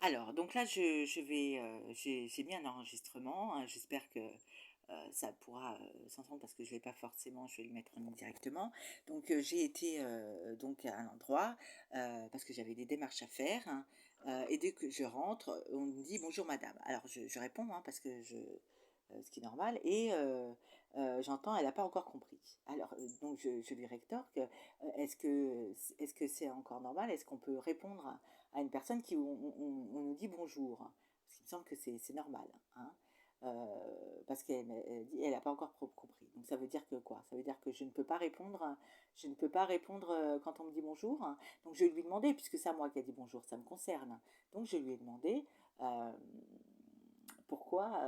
Alors, donc là, je vais, j'ai mis un enregistrement, hein, j'espère que ça pourra s'entendre parce que je ne l'ai pas forcément, je vais le mettre en ligne directement. Donc, j'ai été donc à un endroit parce que j'avais des démarches à faire, hein, et dès que je rentre, on me dit bonjour madame. Alors, je réponds, hein, parce que ce qui est normal, et j'entends, elle n'a pas encore compris. Alors, donc, je lui rétorque, est-ce que c'est encore normal? Est-ce qu'on peut répondre à une personne qui on nous dit bonjour, parce qu'il me semble que c'est normal, hein. Parce qu'elle dit elle n'a pas encore compris. Donc ça veut dire que quoi? Ça veut dire que je ne peux pas répondre, je ne peux pas répondre quand on me dit bonjour, hein. Donc je lui ai demandé, puisque c'est à moi qui a dit bonjour, ça me concerne. Donc je lui ai demandé euh, pourquoi,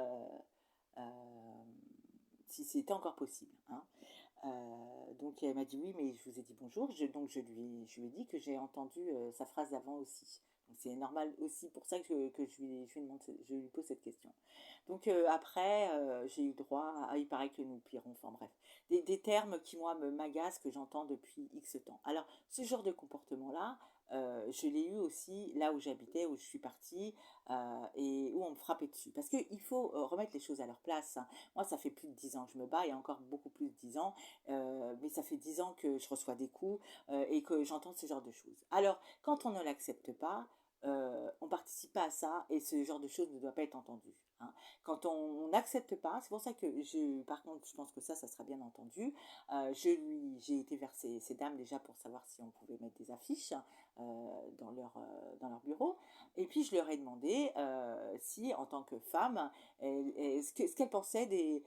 si c'était encore possible, hein. Donc elle m'a dit oui, mais je vous ai dit bonjour. Donc je lui ai dit que j'ai entendu sa phrase d'avant aussi. Donc c'est normal aussi pour ça que je lui pose cette question. Donc après, j'ai eu droit à, il paraît que nous pirons, enfin bref, des termes qui moi m'agacent, que j'entends depuis X temps. Alors ce genre de comportement-là, je l'ai eu aussi là où j'habitais, où je suis partie, et où on me frappait dessus. Parce qu'il faut remettre les choses à leur place, hein. Moi, ça fait plus de 10 ans que je me bats, et encore beaucoup plus de 10 ans, mais ça fait 10 ans que je reçois des coups et que j'entends ce genre de choses. Alors, quand on ne l'accepte pas, on participe pas à ça, et ce genre de choses ne doit pas être entendu, hein. Quand on n'accepte pas, c'est pour ça que par contre, je pense que ça sera bien entendu. J'ai été vers ces dames déjà pour savoir si on pouvait mettre des affiches dans leur bureau. Et puis je leur ai demandé si, en tant que femme, ce qu'elles pensaient des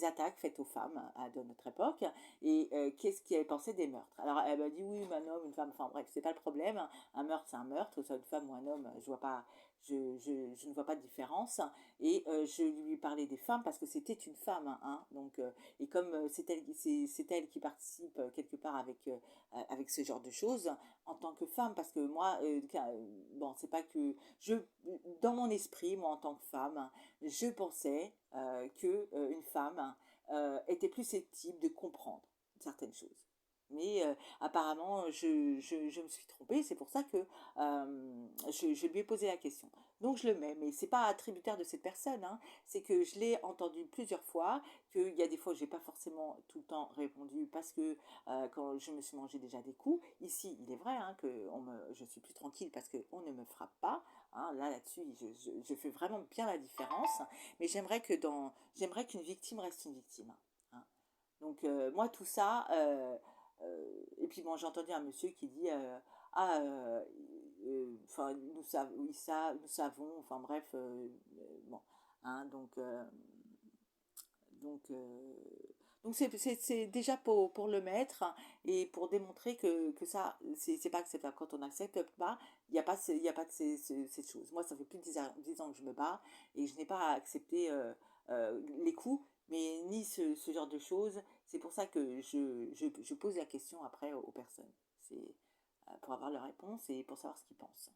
attaques faites aux femmes de notre époque, et qu'est-ce qu'elles pensaient des meurtres. Alors elle m'a dit oui, un homme, une femme, enfin bref, c'est pas le problème. Un meurtre, c'est un meurtre, que ce soit une femme ou un homme, je vois pas, je ne vois pas de différence. Et je lui parlais des femmes parce que c'était une femme, hein. Donc, et comme c'est elle qui participe quelque part avec ce genre de choses en tant que femme, parce que moi, bon, c'est pas que dans mon esprit, moi en tant que femme, je pensais que une femme était plus susceptible de comprendre certaines choses. Mais apparemment, je me suis trompée, c'est pour ça que je lui ai posé la question. Donc je le mets, mais c'est pas attributaire de cette personne, hein. C'est que je l'ai entendu plusieurs fois, qu'il y a des fois où j'ai pas forcément tout le temps répondu parce que quand je me suis mangé déjà des coups. Ici, il est vrai, hein, que je suis plus tranquille parce qu'on ne me frappe pas, hein. Là-dessus, je fais vraiment bien la différence, mais j'aimerais qu'une victime reste une victime, hein. Donc moi tout ça, et puis bon, j'ai entendu un monsieur qui dit ah enfin nous savons, enfin bref, bon, hein, donc euh, donc c'est déjà pour le mettre et pour démontrer que ça c'est pas acceptable. Quand on n'accepte pas, il y a pas de ces choses. Moi ça fait plus de 10 ans que je me bats, et je n'ai pas accepté les coups, mais ni ce genre de choses. C'est pour ça que je pose la question après aux personnes. C'est pour avoir leur réponse et pour savoir ce qu'ils pensent.